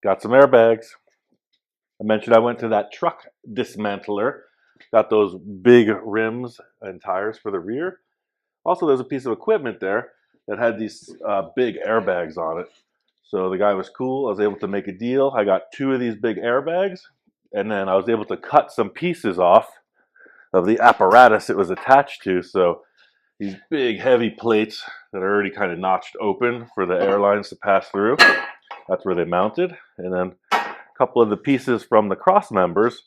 got some airbags. I mentioned I went to that truck dismantler, got those big rims and tires for the rear. Also, there's a piece of equipment there that had these big airbags on it. So the guy was cool. I was able to make a deal. I got 2 of these big airbags, and then I was able to cut some pieces off of the apparatus it was attached to. So these big heavy plates that are already kind of notched open for the airlines to pass through. That's where they mounted. And then a couple of the pieces from the cross members,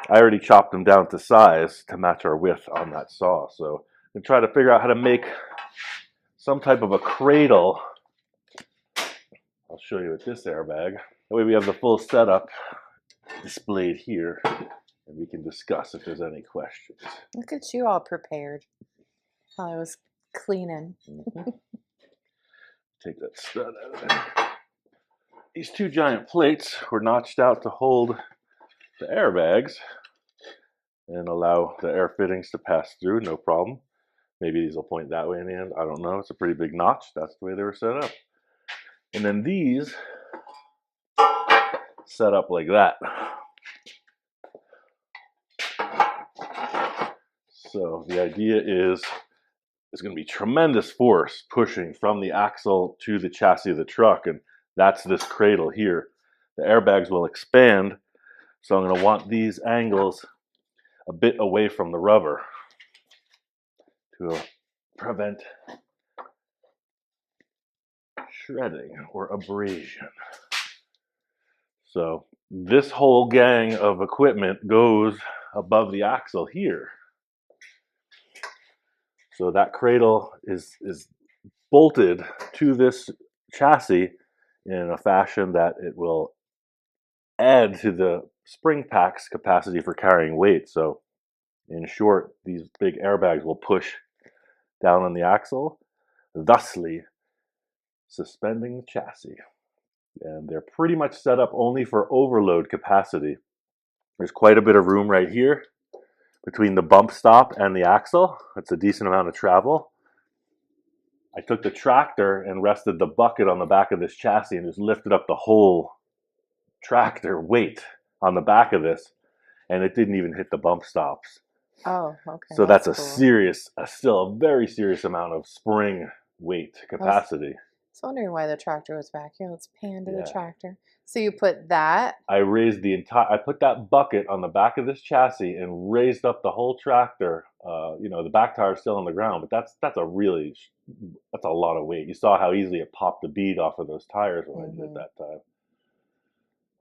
I already chopped them down to size to match our width on that saw. So I'm trying to figure out how to make some type of a cradle. I'll show you with this airbag. That way we have the full setup displayed here, and we can discuss if there's any questions. Look at you all prepared while I was cleaning. Take that stud out of there. These 2 giant plates were notched out to hold the airbags and allow the air fittings to pass through, no problem. Maybe these will point that way in the end. I don't know. It's a pretty big notch. That's the way they were set up. And then these set up like that. So the idea is there's going to be tremendous force pushing from the axle to the chassis of the truck, and that's this cradle here. The airbags will expand, so I'm going to want these angles a bit away from the rubber to prevent shredding or abrasion. So this whole gang of equipment goes above the axle here. So that cradle is bolted to this chassis in a fashion that it will add to the spring pack's capacity for carrying weight. So in short, these big airbags will push down on the axle, thusly suspending the chassis. And they're pretty much set up only for overload capacity. There's quite a bit of room right here between the bump stop and the axle. That's a decent amount of travel. I took the tractor and rested the bucket on the back of this chassis and just lifted up the whole tractor weight on the back of this, and it didn't even hit the bump stops. Oh, okay. So that's cool. still a very serious amount of spring weight capacity. I was wondering why the tractor was back here. Let's pan to the tractor. So you put that. I put that bucket on the back of this chassis and raised up the whole tractor. The back tire is still on the ground, but that's a lot of weight. You saw how easily it popped the bead off of those tires when I did that time.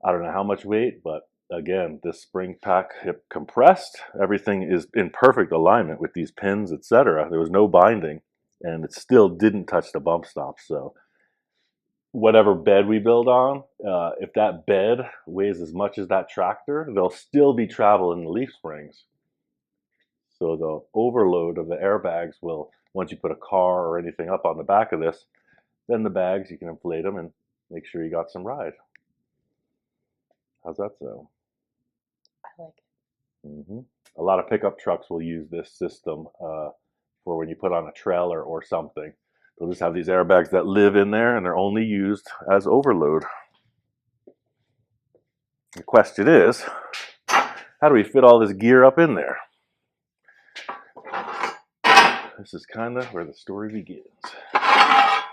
I don't know how much weight, but again, this spring pack hip compressed. Everything is in perfect alignment with these pins, etc. There was no binding, and it still didn't touch the bump stops. So whatever bed we build on, if that bed weighs as much as that tractor, there'll still be travel in the leaf springs. So the overload of the airbags will, once you put a car or anything up on the back of this, then the bags, you can inflate them and make sure you got some ride. How's that sound? I like it. A lot of pickup trucks will use this system for when you put on a trailer or something. They'll just have these airbags that live in there, and they're only used as overload. The question is, how do we fit all this gear up in there? This is kind of where the story begins. I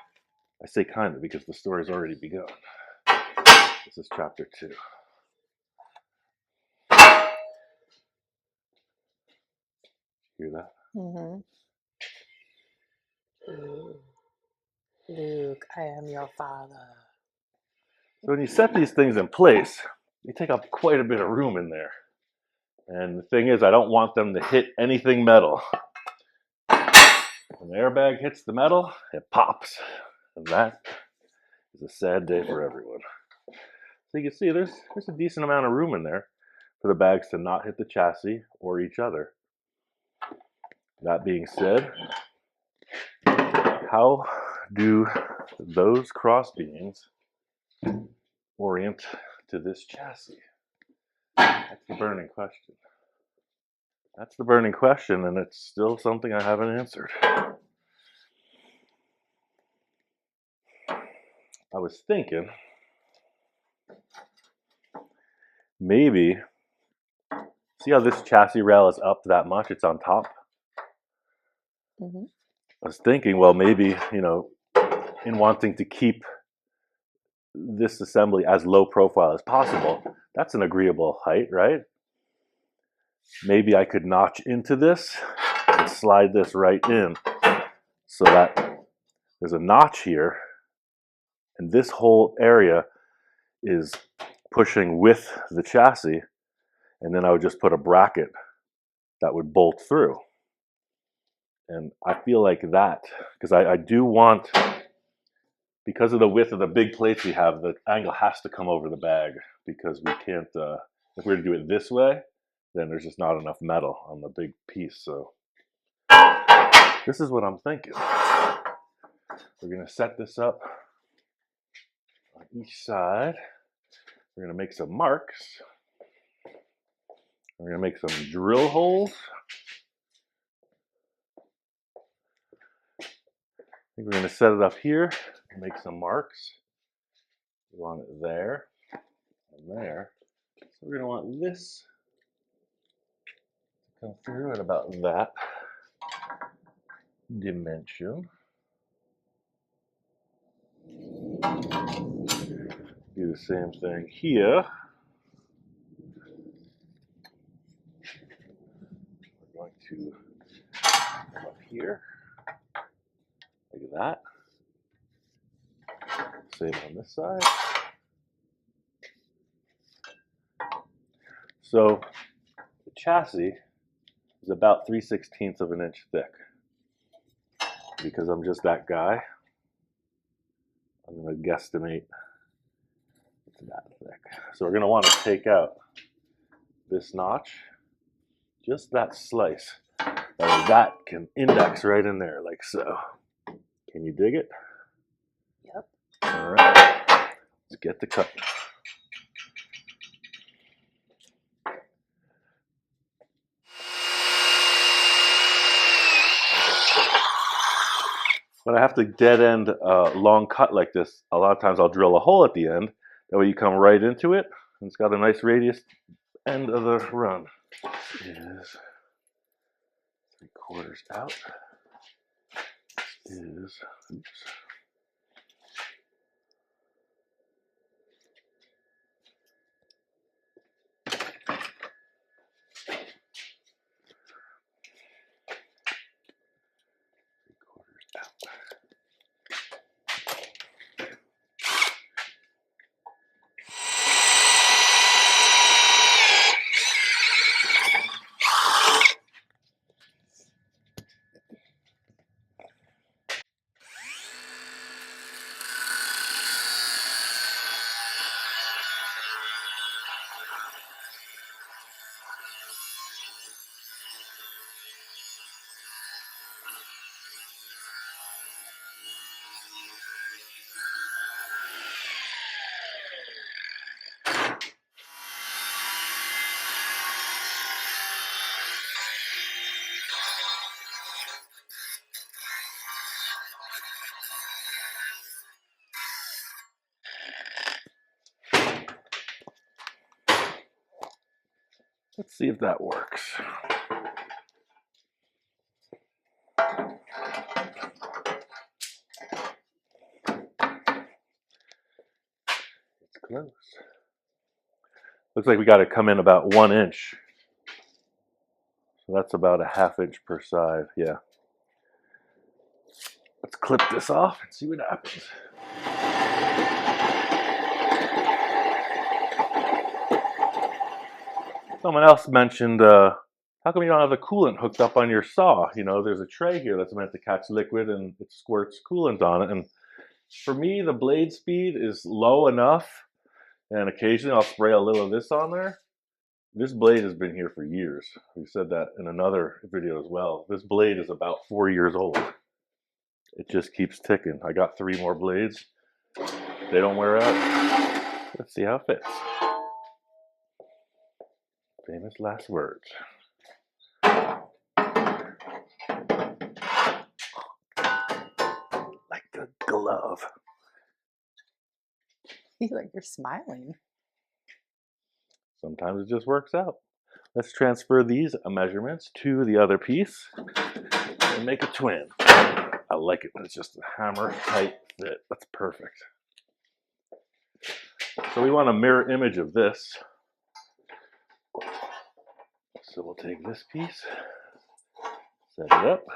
say kind of because the story's already begun. This is chapter 2. Hear that? Luke, I am your father. So when you set these things in place, they take up quite a bit of room in there. And the thing is, I don't want them to hit anything metal. When the airbag hits the metal, it pops. And that is a sad day for everyone. So you can see there's a decent amount of room in there for the bags to not hit the chassis or each other. That being said, how do those cross beams orient to this chassis? That's the burning question. And it's still something I haven't answered. I was thinking maybe, see how this chassis rail is up that much? It's on top. Mm-hmm. I was thinking, well, maybe, you know, in wanting to keep this assembly as low profile as possible, that's an agreeable height, right? Maybe I could notch into this and slide this right in so that there's a notch here, and this whole area is pushing with the chassis, and then I would just put a bracket that would bolt through. And I feel like that, because I do want, because of the width of the big plates we have, the angle has to come over the bag, because we can't, if we were to do it this way, then there's just not enough metal on the big piece. So this is what I'm thinking. We're going to set this up on each side. We're going to make some marks. We're going to make some drill holes. I think we're going to set it up here and make some marks. We want it there and there. So we're going to want this to come through at about that dimension. Do the same thing here. We're going to come up here, like that. Same on this side. So the chassis is about 3/16 of an inch thick. Because I'm just that guy, I'm going to guesstimate it's that thick. So we're going to want to take out this notch, just that slice. That can index right in there, like so. Can you dig it? Yep. All right, let's get to cutting. When I have to dead end a long cut like this, a lot of times I'll drill a hole at the end. That way you come right into it, and it's got a nice radius end of the run. It is 3/4 out. Is, oops. Let's see if that works. It's close. Looks like we got to come in about 1 inch. So that's about a 1/2 inch per side. Yeah. Let's clip this off and see what happens. Someone else mentioned, how come you don't have the coolant hooked up on your saw? You know, there's a tray here that's meant to catch liquid and it squirts coolant on it. And for me, the blade speed is low enough, and occasionally I'll spray a little of this on there. This blade has been here for years. We said that in another video as well. This blade is about 4 years old. It just keeps ticking. I got 3 more blades. They don't wear out. Let's see how it fits. Famous last words. Like a glove. You're smiling. Sometimes it just works out. Let's transfer these measurements to the other piece and make a twin. I like it when it's just a hammer tight fit. That's perfect. So we want a mirror image of this. So we'll take this piece, set it up,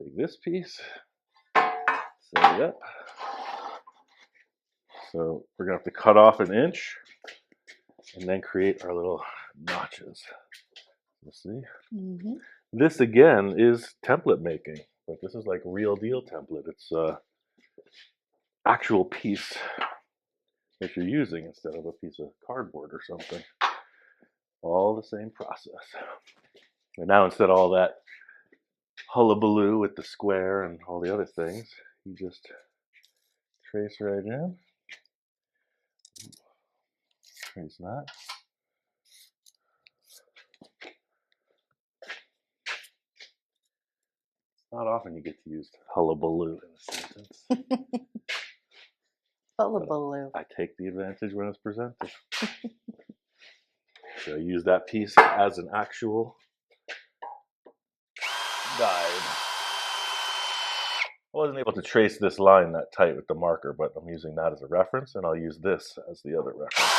take this piece, set it up. So we're gonna have to cut off an inch and then create our little notches. Let's see. Mm-hmm. This again is template making, but this is like real deal template. It's actual piece that you're using instead of a piece of cardboard or something. All the same process. And now instead of all that hullabaloo with the square and all the other things, you just trace right in. Trace that. Not often you get to use hullabaloo in a sentence. Hullabaloo. I take the advantage when it's presented. So I use that piece as an actual guide. I wasn't able to trace this line that tight with the marker, but I'm using that as a reference, and I'll use this as the other reference.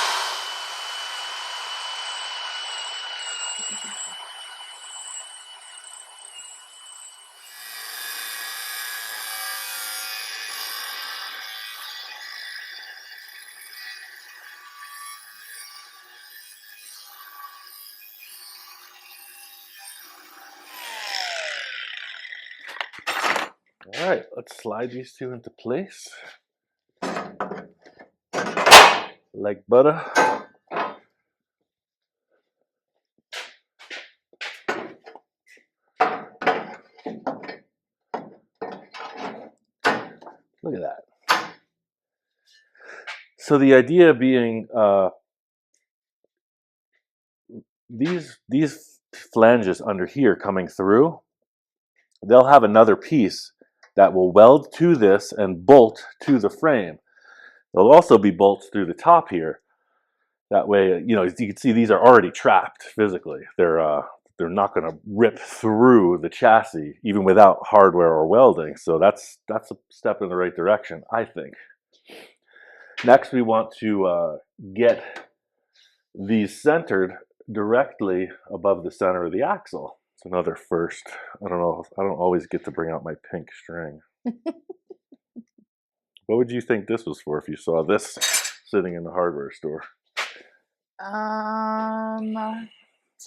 All right, let's slide these two into place. Like butter. Look at that. So the idea being these flanges under here coming through, they'll have another piece that will weld to this and bolt to the frame. There'll also be bolts through the top here. That way, you know, as you can see, these are already trapped physically. They're not going to rip through the chassis even without hardware or welding. So that's a step in the right direction, I think. Next, we want to get these centered directly above the center of the axle. It's another first. I don't know. I don't always get to bring out my pink string. What would you think this was for if you saw this sitting in the hardware store?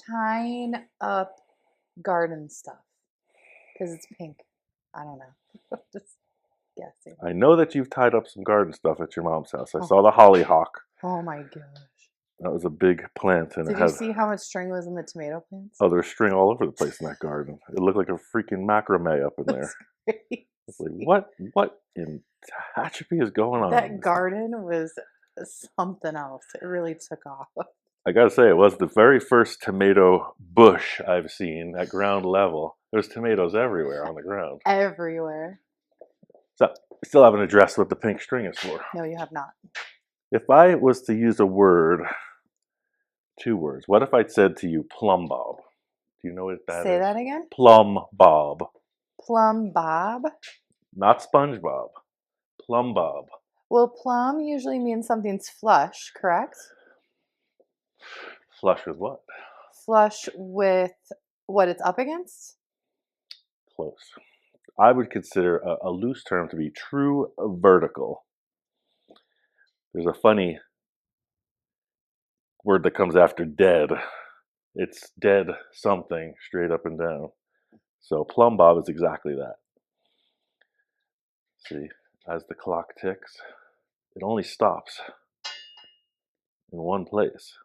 Tying up garden stuff because it's pink. I don't know. Just guessing. I know that you've tied up some garden stuff at your mom's house. I saw the hollyhock. Oh my gosh. That was a big plant, and Did you see how much string was in the tomato plants? Oh, there's string all over the place in that garden. It looked like a freaking macrame up in there. It's like, what in Tehachapi is going on? That garden was something else. It really took off. I gotta say, it was the very first tomato bush I've seen at ground level. There's tomatoes everywhere on the ground. Everywhere. So, I still haven't addressed what the pink string is for. No, you have not. If I was to use a word, 2 words, what if I'd said to you plumb bob? Do you know what that is? Say that again? Plumb bob. Plumb bob? Not SpongeBob. Plumb bob. Well, plumb usually means something's flush, correct? Flush with what? Flush with what it's up against? Close. I would consider a loose term to be true vertical. There's a funny word that comes after dead. It's dead something straight up and down. So plumb bob is exactly that. See, as the clock ticks, it only stops in one place.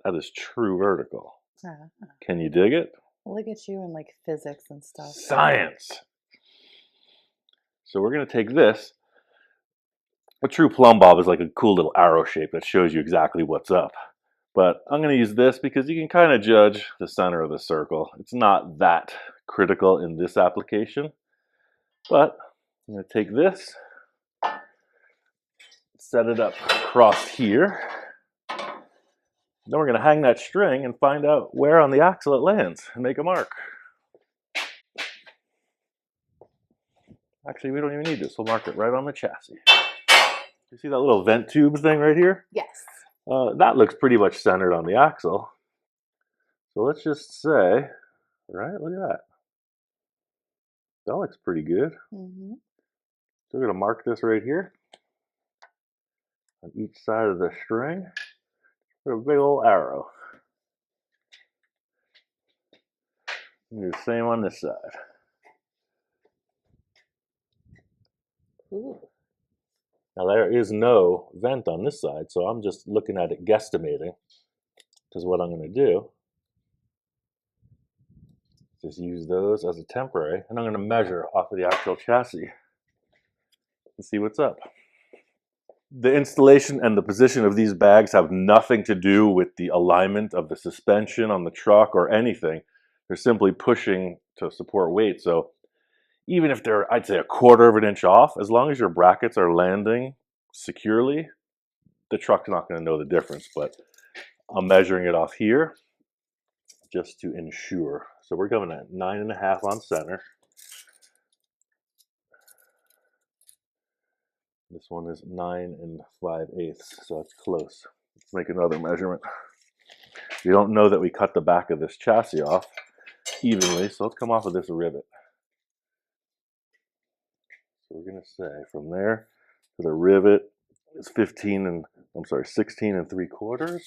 That is true vertical. Can you dig it? Look at you in like physics and stuff. Science. So we're going to take this. A true plumb bob is like a cool little arrow shape that shows you exactly what's up. But I'm going to use this because you can kind of judge the center of the circle. It's not that critical in this application. But I'm going to take this, set it up across here. Then we're going to hang that string and find out where on the axle it lands and make a mark. Actually, we don't even need this. We'll mark it right on the chassis. You see that little vent tube thing right here? Yes. That looks pretty much centered on the axle. So let's just say, right, look at that. That looks pretty good. Mm-hmm. So we're going to mark this right here on each side of the string with a big old arrow. And do the same on this side. Ooh. Now there is no vent on this side, so I'm just looking at it guesstimating. Because what I'm going to do is just use those as a temporary, and I'm going to measure off of the actual chassis and see what's up. The installation and the position of these bags have nothing to do with the alignment of the suspension on the truck or anything. They're simply pushing to support weight. So even if they're, I'd say, 1/4 of an inch off, as long as your brackets are landing securely, the truck's not going to know the difference. But I'm measuring it off here just to ensure. So we're going at 9.5 on center. This one is 9 5/8, so it's close. Let's make another measurement. You don't know that we cut the back of this chassis off evenly, so let's come off of this rivet. So we're going to say from there to the rivet is 16 3/4.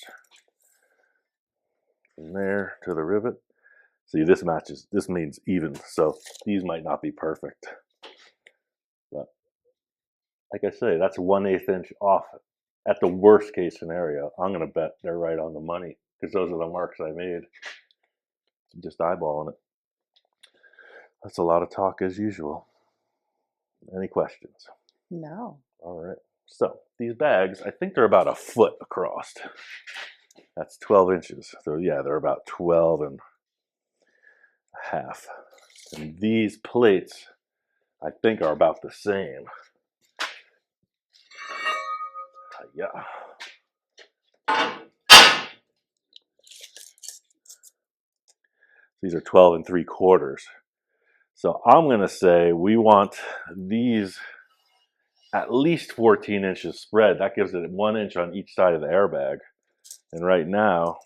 From there to the rivet. See, this matches, this means even, so these might not be perfect. But like I say, that's 1/8 inch off at the worst case scenario. I'm going to bet they're right on the money because those are the marks I made. Just eyeballing it. That's a lot of talk as usual. Any questions? No. All right. So these bags, I think they're about 1 foot across. That's 12 inches. So yeah, they're about 12.5. And these plates, I think, are about the same. Yeah. These are 12 3/4. So I'm going to say we want these at least 14 inches spread. That gives it 1 inch on each side of the airbag. And right now,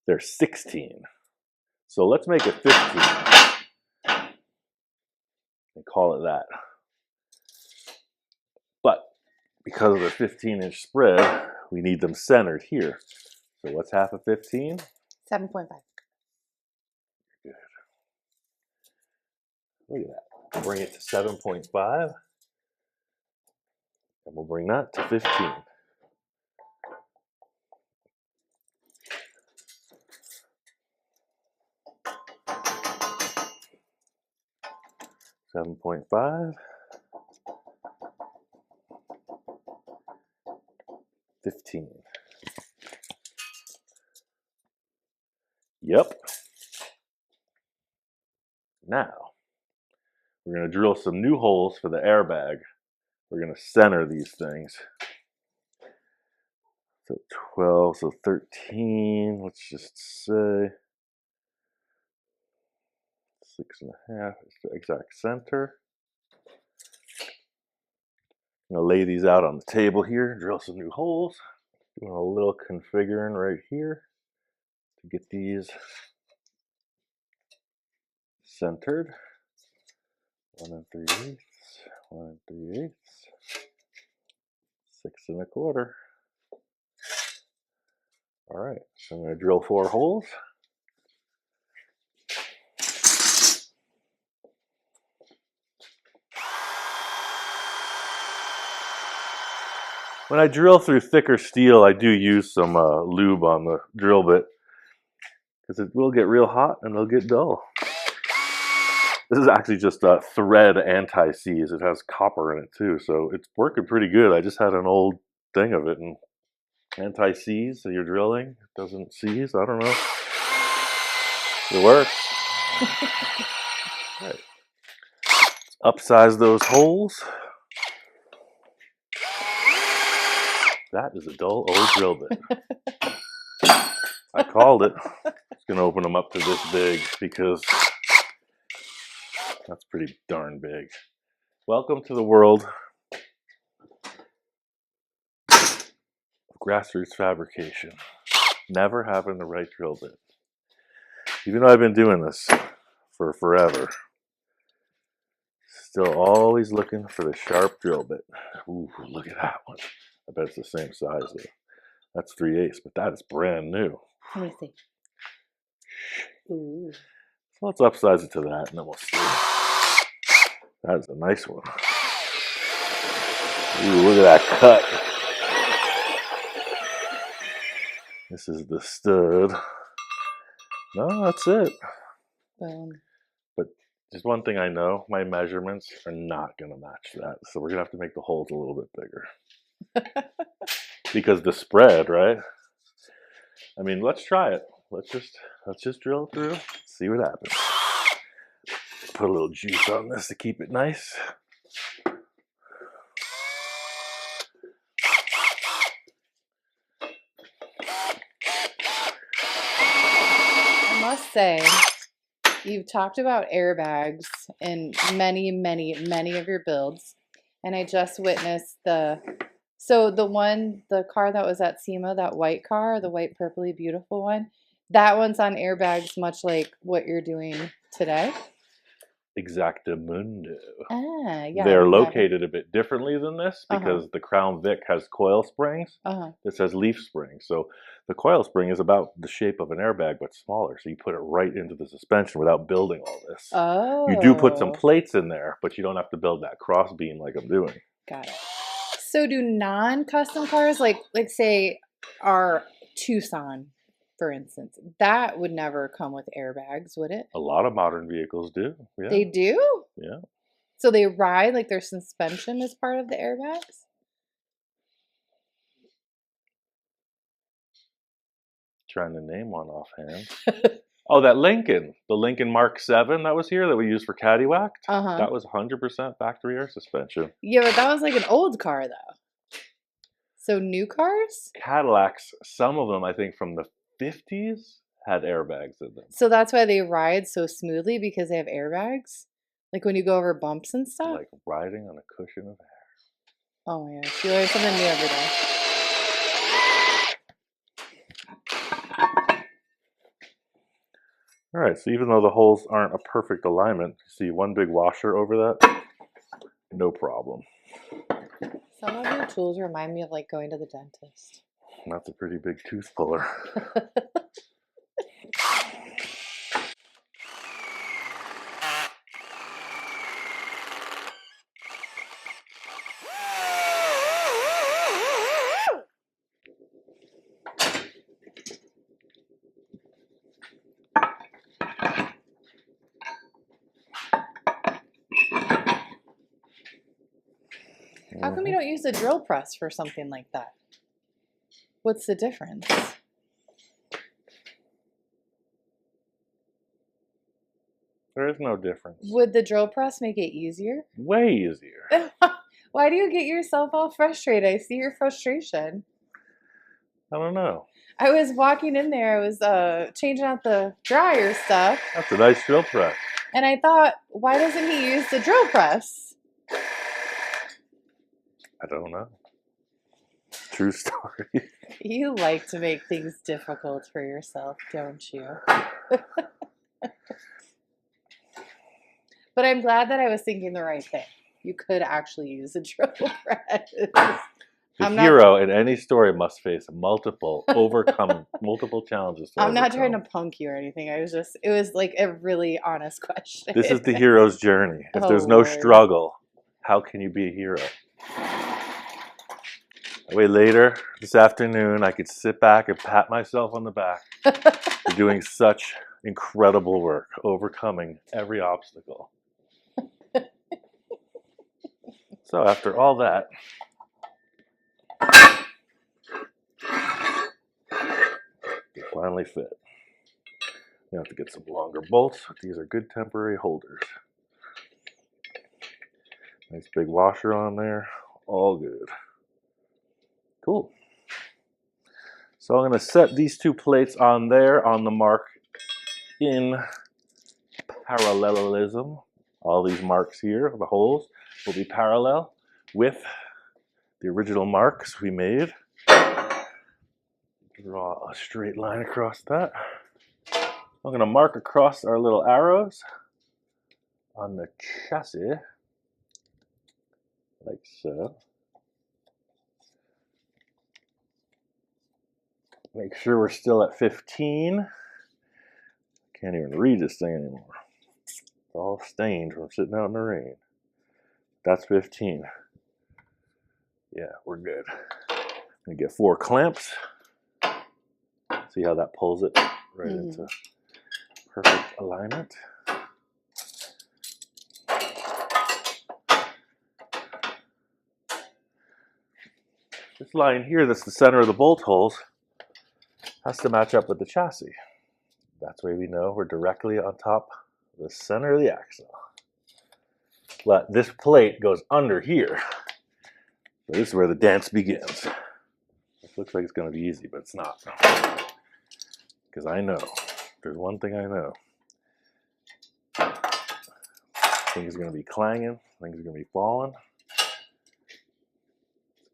they're 16. So let's make it 15 and call it that. But because of the 15-inch spread, we need them centered here. So what's half of 15? 7.5. Good. Look at that. We'll bring it to 7.5. And we'll bring that to 15. $7.5, 15. Yep. Now, we're going to drill some new holes for the airbag. We're going to center these things. So 12, so 13, let's just say 6.5 is the exact center. I'm going to lay these out on the table here, drill some new holes. Doing a little configuring right here to get these centered. 1 3/8, 1 3/8, 6 1/4. All right, so I'm going to drill 4 holes. When I drill through thicker steel, I do use some lube on the drill bit because it will get real hot and it'll get dull. This is actually just a thread anti-seize. It has copper in it too, so it's working pretty good. I just had an old thing of it, and anti-seize, so you're drilling, it doesn't seize, I don't know. It works. Right. Upsize those holes. That is a dull old drill bit. I called it. It's going to open them up to this big because that's pretty darn big. Welcome to the world of grassroots fabrication. Never having the right drill bit. Even though I've been doing this for forever, still always looking for the sharp drill bit. Ooh, look at that one. I bet it's the same size though. That's 3/8, but that is brand new. Let me see. Ooh. So let's upsize it to that and then we'll see. That is a nice one. Ooh, look at that cut. This is the stud. No, that's it. Boom. But just one thing I know, my measurements are not going to match that. So we're going to have to make the holes a little bit bigger. Because the spread, right? I mean, let's try it. Let's just drill through, see what happens. Put a little juice on this to keep it nice. I must say, you've talked about airbags in many, many, many of your builds, and I just witnessed the car that was at SEMA, that white car, the white purpley beautiful one, that one's on airbags, much like what you're doing today. Exactamundo. Ah, yeah. They're located a bit differently than this because Uh-huh. the Crown Vic has coil springs. Uh-huh. This has leaf springs. So the coil spring is about the shape of an airbag but smaller. So you put it right into the suspension without building all this. Oh. You do put some plates in there, but you don't have to build that cross beam like I'm doing. Got it. So do non-custom cars, like say our Tucson, for instance, that would never come with airbags, would it? A lot of modern vehicles do. Yeah. They do? Yeah. So they ride like their suspension is part of the airbags? Trying to name one offhand. Oh, that Lincoln. The Lincoln Mark 7 that was here that we used for caddy whacked. Uh-huh. That was 100% factory air suspension. Yeah, but that was like an old car though. So new cars? Cadillacs, some of them I think from the 50s had airbags in them. So that's why they ride so smoothly, because they have airbags? Like when you go over bumps and stuff? Like riding on a cushion of air. Oh my gosh, you learn something new every day. All right, so even though the holes aren't a perfect alignment, see one big washer over that? No problem. Some of your tools remind me of like going to the dentist. That's a pretty big tooth puller. How come you don't use a drill press for something like that? What's the difference? There is no difference. Would the drill press make it easier? Way easier. Why do you get yourself all frustrated? I see your frustration. I don't know. I was walking in there, I was changing out the dryer stuff. That's a nice drill press. And I thought, why doesn't he use the drill press? I don't know. True story. You like to make things difficult for yourself, don't you? But I'm glad that I was thinking the right thing. You could actually use a drill press. The hero in any story must face multiple challenges. I'm not trying to punk you or anything. It was like a really honest question. This is the hero's journey. If there's no struggle, how can you be a hero? That way later this afternoon, I could sit back and pat myself on the back for doing such incredible work, overcoming every obstacle. So after all that, it finally fit. You have to get some longer bolts. These are good temporary holders. Nice big washer on there. All good. Cool. So I'm going to set these two plates on there on the mark in parallelism. All these marks here, the holes, will be parallel with the original marks we made. Draw a straight line across that. I'm going to mark across our little arrows on the chassis, like so. Make sure we're still at 15. Can't even read this thing anymore. It's all stained from sitting out in the rain. That's 15. Yeah, we're good. I'm gonna get 4 clamps. See how that pulls it right into perfect alignment. This line here, that's the center of the bolt holes, has to match up with the chassis. That's why we know we're directly on top of the center of the axle. But this plate goes under here. So this is where the dance begins. It looks like it's going to be easy, but it's not. Because I know, there's one thing I know. Things are going to be clanging, things are going to be falling.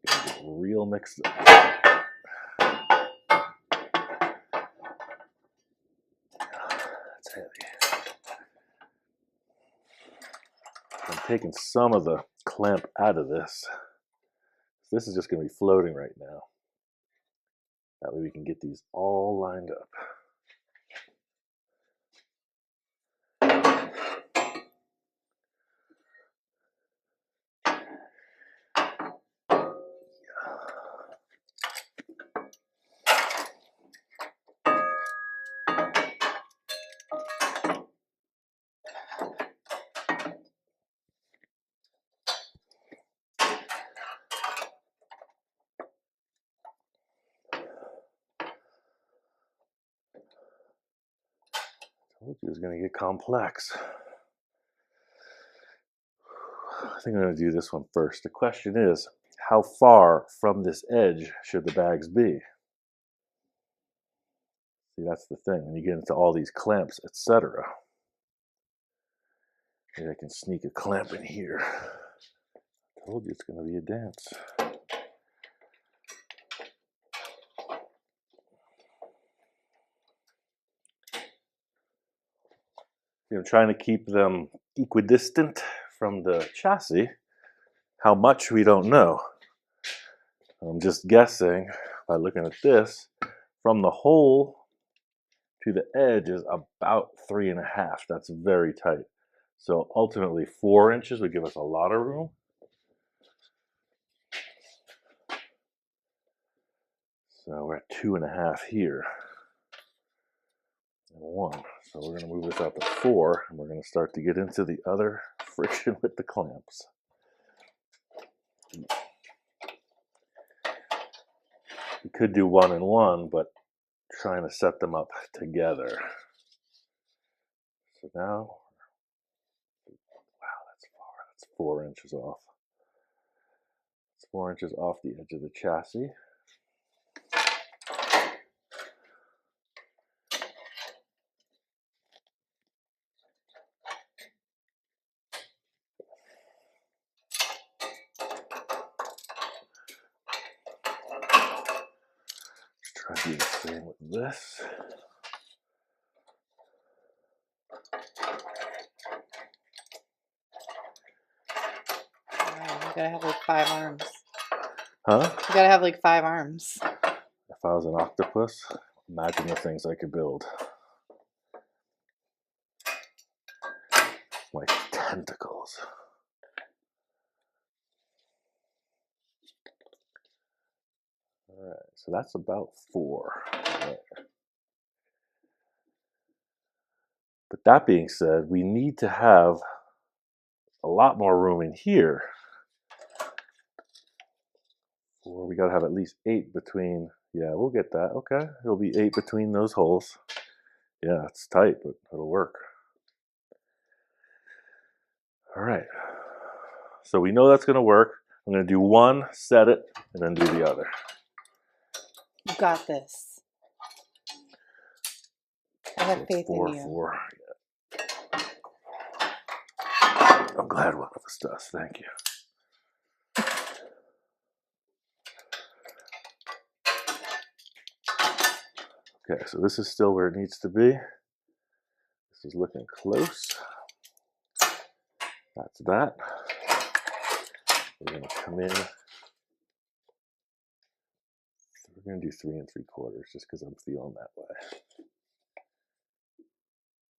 It's going to get real mixed up. That's heavy. I'm taking some of the clamp out of this. This is just going to be floating right now. That way we can get these all lined up. Told you it was going to get complex. I think I'm going to do this one first. The question is, how far from this edge should the bags be? See, that's the thing. When you get into all these clamps, etc. Maybe I can sneak a clamp in here. I told you it's going to be a dance. I'm trying to keep them equidistant from the chassis. How much, we don't know. I'm just guessing by looking at this. From the hole to the edge is about 3.5. That's very tight. So ultimately 4 inches would give us a lot of room. So we're at 2.5 here. And 1. So we're going to move this out to 4, and we're going to start to get into the other friction with the clamps. We could do 1 and 1, but trying to set them up together. So now, wow, that's far. That's 4 inches off. It's 4 inches off the edge of the chassis. Try to do the same with this. You gotta have like 5 arms. Huh? You gotta have like 5 arms. If I was an octopus, imagine the things I could build. Like tentacles. Alright, so that's about 4. Right. But that being said, we need to have a lot more room in here. Or we gotta have at least 8 between. Yeah, we'll get that. Okay, it'll be 8 between those holes. Yeah, it's tight, but it'll work. All right. So we know that's gonna work. I'm gonna do one, set it, and then do the other. You got this. I have So faith in you. 4-4. I'm glad one of us does. Thank you. Okay, so this is still where it needs to be. This is looking close. That's that. We're going to come in. We're going to do 3 3/4 just because I'm feeling that way.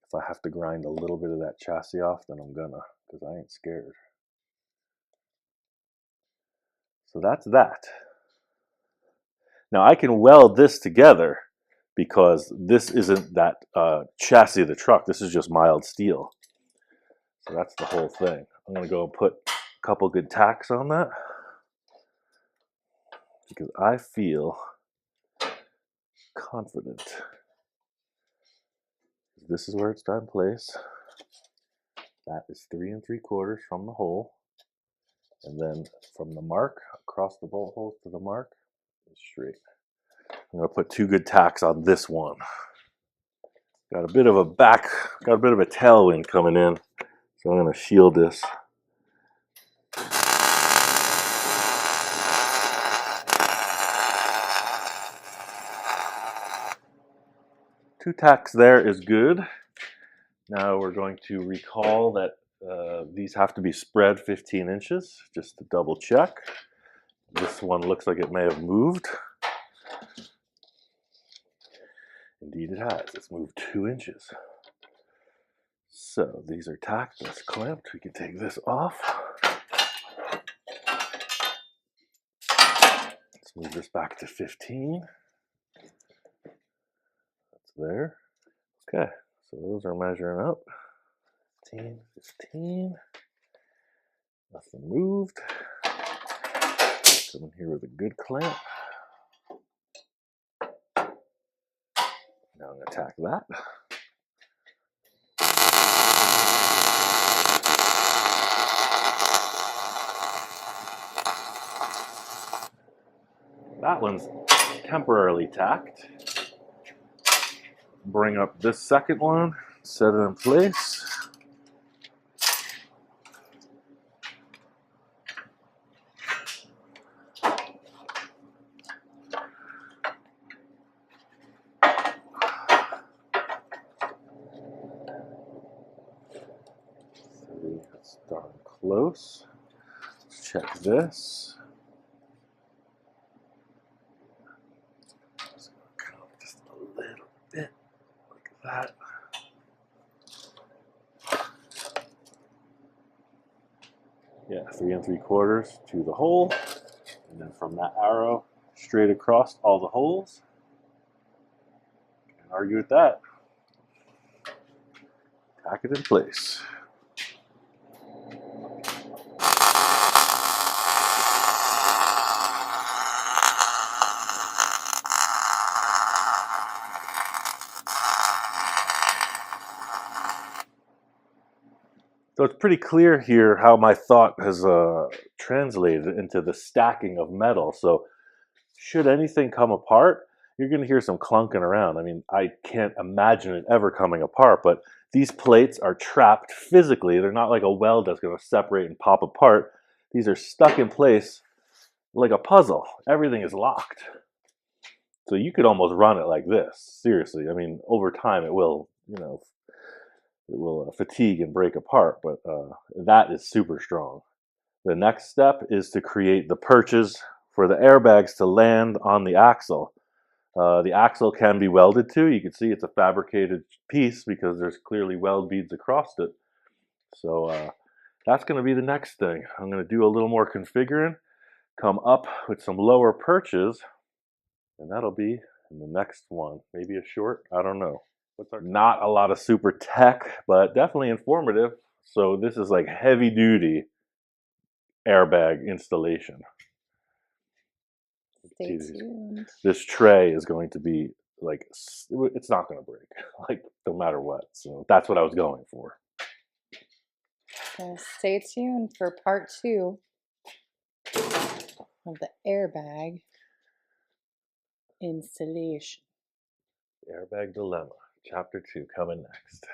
If I have to grind a little bit of that chassis off, then I'm gonna, because I ain't scared. So that's that. Now I can weld this together because this isn't that chassis of the truck. This is just mild steel. So that's the whole thing. I'm going to go and put a couple good tacks on that because I feel confident. This is where it's done place. That is 3 3/4 from the hole. And then from the mark, across the bolt hole to the mark, is straight. I'm going to put 2 good tacks on this one. Got a bit of a tailwind coming in, so I'm going to shield this. Two tacks there is good. Now we're going to recall that these have to be spread 15 inches, just to double check. This one looks like it may have moved. Indeed it has. It's moved 2 inches. So these are tacked, that's clamped. We can take this off. Let's move this back to 15. That's there. Okay, so those are measuring up. 15, 15. Nothing moved. Come in here with a good clamp. Now I'm going to tack that. That one's temporarily tacked. Bring up this second one, set it in place. It's darn close. Let's check this. Just gonna come just a little bit like that. Yeah, 3 3/4 to the hole, and then from that arrow straight across all the holes. Can't argue with that. Tack it in place. So it's pretty clear here how my thought has translated into the stacking of metal. So should anything come apart, you're going to hear some clunking around. I mean, I can't imagine it ever coming apart, but these plates are trapped physically. They're not like a weld that's going to separate and pop apart. These are stuck in place like a puzzle. Everything is locked. So you could almost run it like this. Seriously. I mean, over time it will, it will fatigue and break apart, but that is super strong. The next step is to create the perches for the airbags to land on the axle. The axle can be welded to. You can see it's a fabricated piece because there's clearly weld beads across it. So that's going to be the next thing. I'm going to do a little more configuring, come up with some lower perches, and that'll be in the next one. Maybe a short, I don't know. Not a lot of super tech, but definitely informative. So this is like heavy duty airbag installation. Stay tuned. This tray is going to be like, it's not going to break, like no matter what. So that's what I was going for. So stay tuned for part 2 of the airbag. installation. Airbag dilemma, chapter 2 coming next.